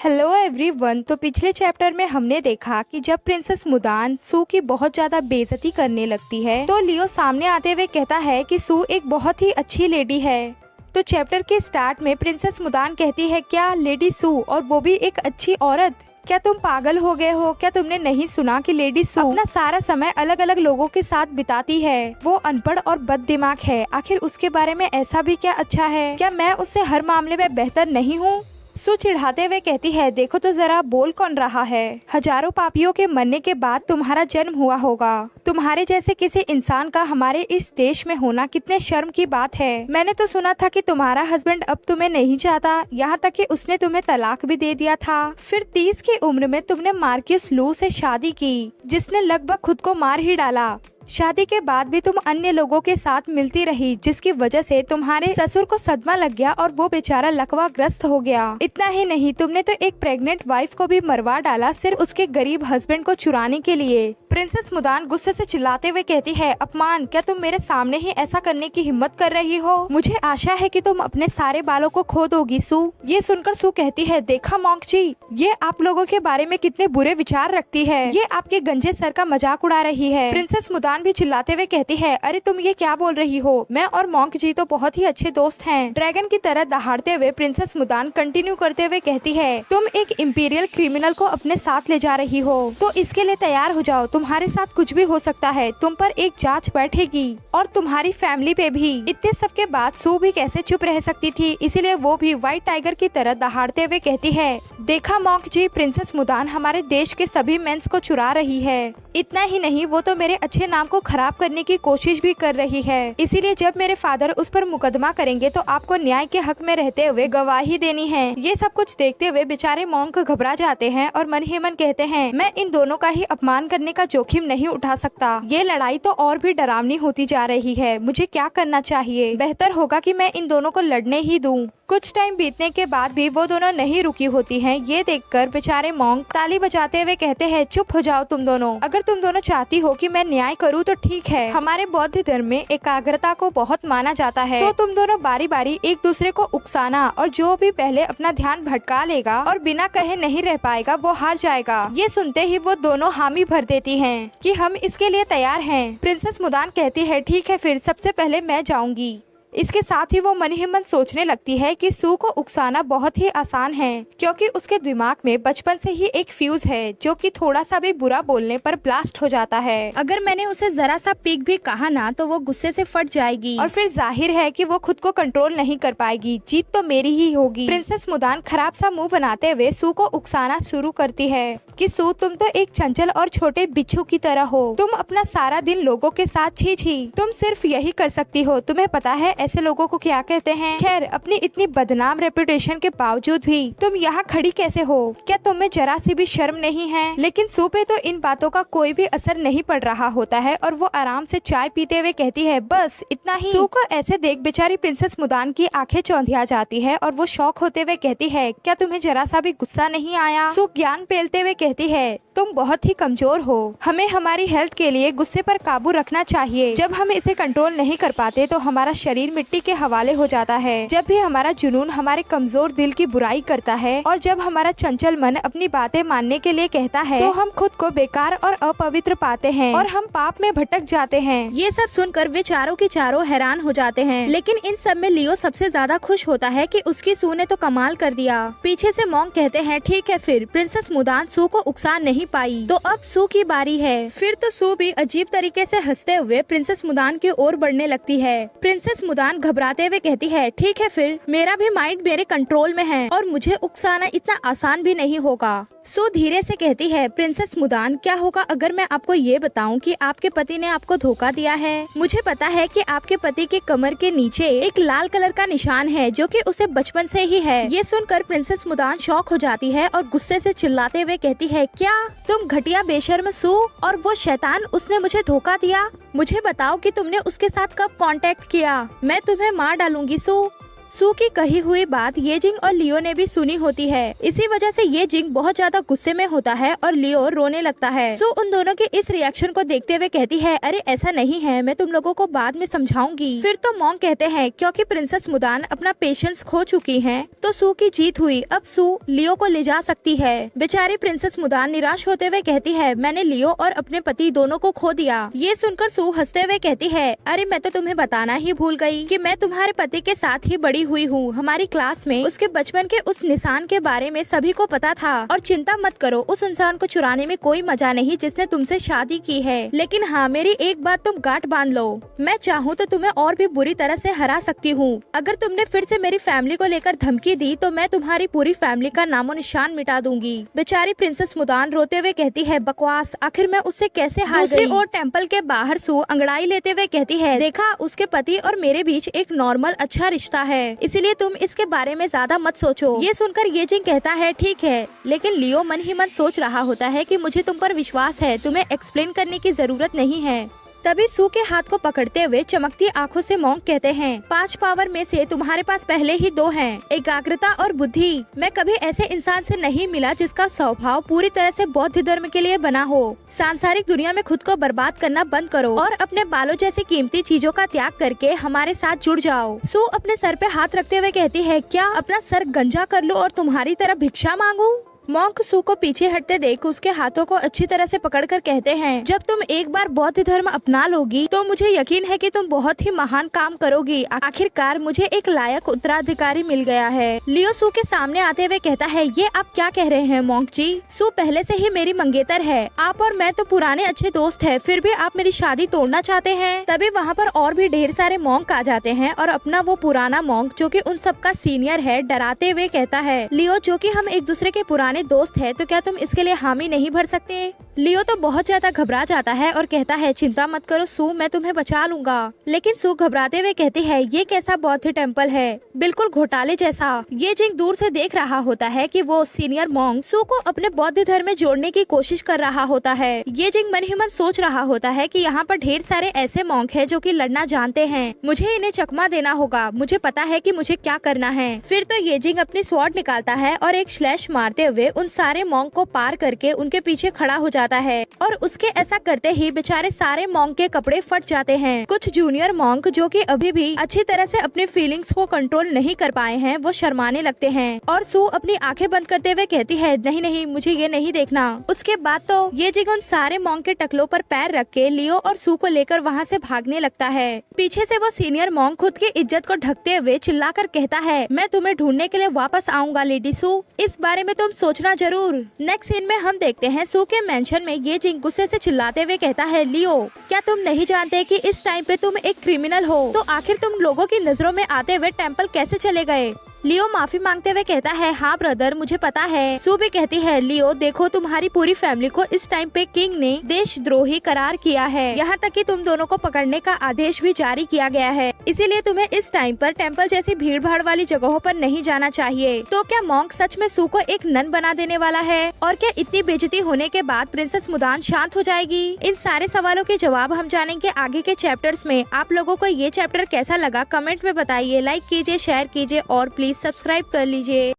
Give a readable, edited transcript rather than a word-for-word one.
Hello everyone. तो पिछले chapter में हमने देखा कि जब प्रिंसेस मुदान सू की बहुत ज्यादा बेइज्जती करने लगती है तो लियो सामने आते हुए कहता है कि सू एक बहुत ही अच्छी लेडी है। तो चैप्टर के स्टार्ट में प्रिंसेस मुदान कहती है, क्या लेडी सू, और वो भी एक अच्छी औरत? क्या तुम पागल हो गए हो? क्या तुमने नहीं सुना कि लेडी सू अपना सारा समय अलग अलग लोगों के साथ बिताती है? वो अनपढ़ और बददिमाग है, आखिर उसके बारे में ऐसा भी क्या अच्छा है? क्या मैं उससे हर मामले में बेहतर नहीं हूँ? सू चिढ़ाते हुए कहती है, देखो तो जरा बोल कौन रहा है। हजारों पापियों के मरने के बाद तुम्हारा जन्म हुआ होगा। तुम्हारे जैसे किसी इंसान का हमारे इस देश में होना कितने शर्म की बात है। मैंने तो सुना था कि तुम्हारा हस्बैंड अब तुम्हें नहीं चाहता, यहाँ तक कि उसने तुम्हें तलाक भी दे दिया था। फिर 30 की उम्र में तुमने मार्क्यूस लू से शादी की, जिसने लगभग खुद को मार ही डाला। शादी के बाद भी तुम अन्य लोगों के साथ मिलती रही, जिसकी वजह से तुम्हारे ससुर को सदमा लग गया और वो बेचारा लकवाग्रस्त हो गया। इतना ही नहीं, तुमने तो एक प्रेग्नेंट वाइफ को भी मरवा डाला सिर्फ उसके गरीब हस्बैंड को चुराने के लिए। प्रिंसेस मुदान गुस्से से चिल्लाते हुए कहती है, अपमान! क्या तुम मेरे सामने ही ऐसा करने की हिम्मत कर रही हो? मुझे आशा है कि तुम अपने सारे बालों को खो दोगी सू। ये सुनकर सू कहती है, देखा मॉन्क जी, ये आप लोगों के बारे में कितने बुरे विचार रखती है। ये आपके गंजे सर का मजाक उड़ा रही है। प्रिंसेस मुदान भी चिल्लाते हुए कहती है, अरे तुम ये क्या बोल रही हो? मैं और मॉन्क जी तो बहुत ही अच्छे दोस्त हैं। ड्रैगन की तरह दहाड़ते हुए प्रिंसेस मुदान कंटिन्यू करते हुए कहती है, तुम एक इंपीरियल क्रिमिनल को अपने साथ ले जा रही हो, तो इसके लिए तैयार हो जाओ। तुम्हारे साथ कुछ भी हो सकता है। तुम पर एक जांच बैठेगी और तुम्हारी फैमिली पे भी। इतने सब के बाद सू भी कैसे चुप रह सकती थी, इसीलिए वो भी व्हाइट टाइगर की तरह दहाड़ते हुए कहती है, देखा मॉन्क जी, प्रिंसेस मुदान हमारे देश के सभी मेंस को चुरा रही है। इतना ही नहीं, वो तो मेरे अच्छे नाम को खराब करने की कोशिश भी कर रही है। इसीलिए जब मेरे फादर उस पर मुकदमा करेंगे तो आपको न्याय के हक में रहते हुए गवाही देनी है। ये सब कुछ देखते हुए बेचारे मॉन्क घबरा जाते हैं और मन ही मन कहते हैं, मैं इन दोनों का ही अपमान करने का जोखिम नहीं उठा सकता। ये लड़ाई तो और भी डरावनी होती जा रही है। मुझे क्या करना चाहिए? बेहतर होगा कि मैं इन दोनों को लड़ने ही दूं। कुछ टाइम बीतने के बाद भी वो दोनों नहीं रुकी होती हैं। ये देखकर बेचारे मॉन्क ताली बजाते हुए कहते हैं, चुप हो जाओ तुम दोनों। अगर तुम दोनों चाहती हो कि मैं न्याय करूं तो ठीक है। हमारे बौद्ध धर्म में एकाग्रता को बहुत माना जाता है, तो तुम दोनों बारी बारी एक दूसरे को उकसाना, और जो भी पहले अपना ध्यान भटका लेगा और बिना कहे नहीं रह पाएगा वो हार जाएगा। ये सुनते ही वो दोनों हामी भर देती हैं कि हम इसके लिए तैयार हैं। प्रिंसेस मुदान कहती है, ठीक है फिर, सबसे पहले मैं जाऊंगी। इसके साथ ही वो मन ही मन सोचने लगती है कि सू को उकसाना बहुत ही आसान है, क्योंकि उसके दिमाग में बचपन से ही एक फ्यूज है जो कि थोड़ा सा भी बुरा बोलने पर ब्लास्ट हो जाता है। अगर मैंने उसे जरा सा पीक भी कहा ना तो वो गुस्से से फट जाएगी और फिर जाहिर है कि वो खुद को कंट्रोल नहीं कर पाएगी। जीत तो मेरी ही होगी। प्रिंसेस मुदान खराब सा मुंह बनाते हुए सू को उकसाना शुरू करती है कि सू, तुम तो एक चंचल और छोटे बिच्छू की तरह हो। तुम अपना सारा दिन लोगों के साथ छी छी, तुम सिर्फ यही कर सकती हो। तुम्हें पता है ऐसे लोगों को क्या कहते हैं? खैर, अपनी इतनी बदनाम रेपुटेशन के बावजूद भी तुम यहाँ खड़ी कैसे हो? क्या तुम्हें जरा सी भी शर्म नहीं है? लेकिन सू पे तो इन बातों का कोई भी असर नहीं पड़ रहा होता है और वो आराम से चाय पीते हुए कहती है, बस इतना ही। सू को ऐसे देख बेचारी प्रिंसेस मुदान की आंखें चौंधिया जाती है और वो शौक होते हुए कहती है, क्या तुम्हें जरा सा भी गुस्सा नहीं आया? सू ज्ञान पेलते हुए कहती है, तुम बहुत ही कमजोर हो। हमें हमारी हेल्थ के लिए गुस्से पर काबू रखना चाहिए। जब हम इसे कंट्रोल नहीं कर पाते तो हमारा शरीर मिट्टी के हवाले हो जाता है। जब भी हमारा जुनून हमारे कमजोर दिल की बुराई करता है और जब हमारा चंचल मन अपनी बातें मानने के लिए कहता है तो हम खुद को बेकार और अपवित्र पाते हैं और हम पाप में भटक जाते हैं। ये सब सुनकर वे चारों के चारों हैरान हो जाते हैं, लेकिन इन सब में लियो सबसे ज्यादा खुश होता है कि उसकी सू ने तो कमाल कर दिया। पीछे से मॉन्क कहते हैं, ठीक है फिर, प्रिंसेस मुदान सू को उकसा नहीं पाई तो अब सू की बारी है। फिर तो सू भी अजीब तरीके से हंसते हुए प्रिंसेस मुदान की ओर बढ़ने लगती है। प्रिंसेस मुदान घबराते हुए कहती है, ठीक है फिर, मेरा भी माइंड मेरे कंट्रोल में है और मुझे उकसाना इतना आसान भी नहीं होगा। सू धीरे से कहती है, प्रिंसेस मुदान, क्या होगा अगर मैं आपको ये बताऊं कि आपके पति ने आपको धोखा दिया है? मुझे पता है कि आपके पति के कमर के नीचे एक लाल कलर का निशान है जो कि उसे बचपन से ही है। ये सुनकर प्रिंसेस मुदान शॉक हो जाती है और गुस्से से चिल्लाते हुए कहती है, क्या तुम घटिया बेशर्म सू, और वो शैतान, उसने मुझे धोखा दिया? मुझे बताओ कि तुमने उसके साथ कब कांटेक्ट किया? मैं तुम्हें मार डालूंगी सू। सू की कही हुई बात ये जिंग और लियो ने भी सुनी होती है। इसी वजह से ये जिंग बहुत ज्यादा गुस्से में होता है और लियो रोने लगता है। सू उन दोनों के इस रिएक्शन को देखते हुए कहती है, अरे ऐसा नहीं है, मैं तुम लोगों को बाद में समझाऊंगी। फिर तो मॉन्ग कहते हैं क्योंकि प्रिंसेस मुदान अपना पेशेंस खो चुकी है तो सू की जीत हुई, अब सू लियो को ले जा सकती है। बेचारी प्रिंसेस मुदान निराश होते हुए कहती है, मैंने लियो और अपने पति दोनों को खो दिया। ये सुनकर सू हंसते हुए कहती है, अरे मैं तो तुम्हें बताना ही भूल गई कि मैं तुम्हारे पति के साथ ही बड़ी हुई हूँ। हमारी क्लास में उसके बचपन के उस निशान के बारे में सभी को पता था। और चिंता मत करो, उस इंसान को चुराने में कोई मजा नहीं जिसने तुमसे शादी की है। लेकिन हाँ, मेरी एक बात तुम गांठ बांध लो, मैं चाहूँ तो तुम्हें और भी बुरी तरह से हरा सकती हूँ। अगर तुमने फिर से मेरी फैमिली को लेकर धमकी दी तो मैं तुम्हारी पूरी फैमिली का नामो निशान मिटा दूंगी। बेचारी प्रिंसेस मुदान रोते हुए कहती है, बकवास, आखिर मैं उससे कैसे हार गई। और टेम्पल के बाहर सू अंगड़ाई लेते हुए कहती है, देखा, उसके पति और मेरे बीच एक नॉर्मल अच्छा रिश्ता है, इसीलिए तुम इसके बारे में ज्यादा मत सोचो। ये सुनकर ये जिंग कहता है, ठीक है, लेकिन लियो मन ही मन सोच रहा होता है कि मुझे तुम पर विश्वास है, तुम्हें एक्सप्लेन करने की जरूरत नहीं है। तभी सू के हाथ को पकड़ते हुए चमकती आंखों से मॉन्ग कहते हैं, 5 पावर में से तुम्हारे पास पहले ही 2 हैं, एकाग्रता और बुद्धि। मैं कभी ऐसे इंसान से नहीं मिला जिसका स्वभाव पूरी तरह से बौद्ध धर्म के लिए बना हो। सांसारिक दुनिया में खुद को बर्बाद करना बंद करो और अपने बालों जैसी कीमती चीजों का त्याग करके हमारे साथ जुड़ जाओ। सू अपने सर पे हाथ रखते हुए कहती है, क्या अपना सर गंजा कर लूं और तुम्हारी तरह भिक्षा मांगू। मॉन्क सू को पीछे हटते देख उसके हाथों को अच्छी तरह से पकड़कर कहते हैं, जब तुम एक बार बौद्ध धर्म अपना लोगी तो मुझे यकीन है कि तुम बहुत ही महान काम करोगी। आखिरकार मुझे एक लायक उत्तराधिकारी मिल गया है। लियो सू के सामने आते हुए कहता है, ये आप क्या कह रहे हैं मॉन्क जी? सू पहले से ही मेरी मंगेतर है, आप और मैं तो पुराने अच्छे दोस्त है, फिर भी आप मेरी शादी तोड़ना चाहते हैं। तभी वहाँ पर और भी ढेर सारे मॉन्क आ जाते हैं और अपना वो पुराना मॉन्क जो कि उन सबका सीनियर है डराते हुए कहता है, लियो, जो कि हम एक दूसरे के पुराने दोस्त है तो क्या तुम इसके लिए हामी नहीं भर सकते? लियो तो बहुत ज्यादा घबरा जाता है और कहता है, चिंता मत करो सू, मैं तुम्हें बचा लूंगा। लेकिन सू घबराते हुए कहती है, ये कैसा बौद्ध टेम्पल है, बिल्कुल घोटाले जैसा। ये जिंग दूर से देख रहा होता है कि वो सीनियर मॉन्क सू को अपने बौद्ध धर्म में जोड़ने की कोशिश कर रहा होता है। ये जिंग मन ही मन सोच रहा होता है कि यहाँ पर ढेर सारे ऐसे मॉन्क है जो कि लड़ना जानते हैं, मुझे इन्हें चकमा देना होगा, मुझे पता है कि मुझे क्या करना है। फिर तो ये जिंग अपनी स्वॉर्ड निकालता है और एक स्लैश मारते हुए उन सारे मॉन्क को पार करके उनके पीछे खड़ा हो जाता है और उसके ऐसा करते ही बेचारे सारे मॉन्क के कपड़े फट जाते हैं। कुछ जूनियर मॉन्क जो कि अभी भी अच्छी तरह से अपनी फीलिंग्स को कंट्रोल नहीं कर पाए हैं, वो शर्माने लगते हैं और सू अपनी आंखें बंद करते हुए कहती है, नहीं नहीं, मुझे ये नहीं देखना। उसके बाद तो ये जिंग उन सारे मॉन्क के टकलों पर पैर रख के लियो और सू को लेकर वहाँ से भागने लगता है। पीछे से वो सीनियर मॉन्क खुद की इज्जत को ढकते हुए चिल्लाकर कहता है, मैं तुम्हें ढूंढने के लिए वापस आऊंगा लेडी सू, इस बारे में तुम सोचना जरूर। नेक्स्ट सीन में हम देखते हैं सू के मेंशन में ये जिंग गुस्से से चिल्लाते हुए कहता है, लियो, क्या तुम नहीं जानते कि इस टाइम पे तुम एक क्रिमिनल हो? तो आखिर तुम लोगों की नजरों में आते हुए टेम्पल कैसे चले गए? लियो माफी मांगते हुए कहता है, हाँ ब्रदर, मुझे पता है। सू भी कहती है, लियो देखो, तुम्हारी पूरी फैमिली को इस टाइम पे किंग ने देशद्रोही करार किया है, यहाँ तक कि तुम दोनों को पकड़ने का आदेश भी जारी किया गया है, इसीलिए तुम्हें इस टाइम पर टेम्पल जैसी भीड़ भाड़ वाली जगहों पर नहीं जाना चाहिए। तो क्या मॉन्क सच में सू को एक नन बना देने वाला है? और क्या इतनी बेइज्जती होने के बाद प्रिंसेस मुदान शांत हो जाएगी? इन सारे सवालों के जवाब हम जानेंगे आगे के चैप्टर्स में। आप लोगों को ये चैप्टर कैसा लगा कमेंट में बताइए, लाइक कीजिए, शेयर कीजिए और प्लीज सब्सक्राइब कर लीजिए।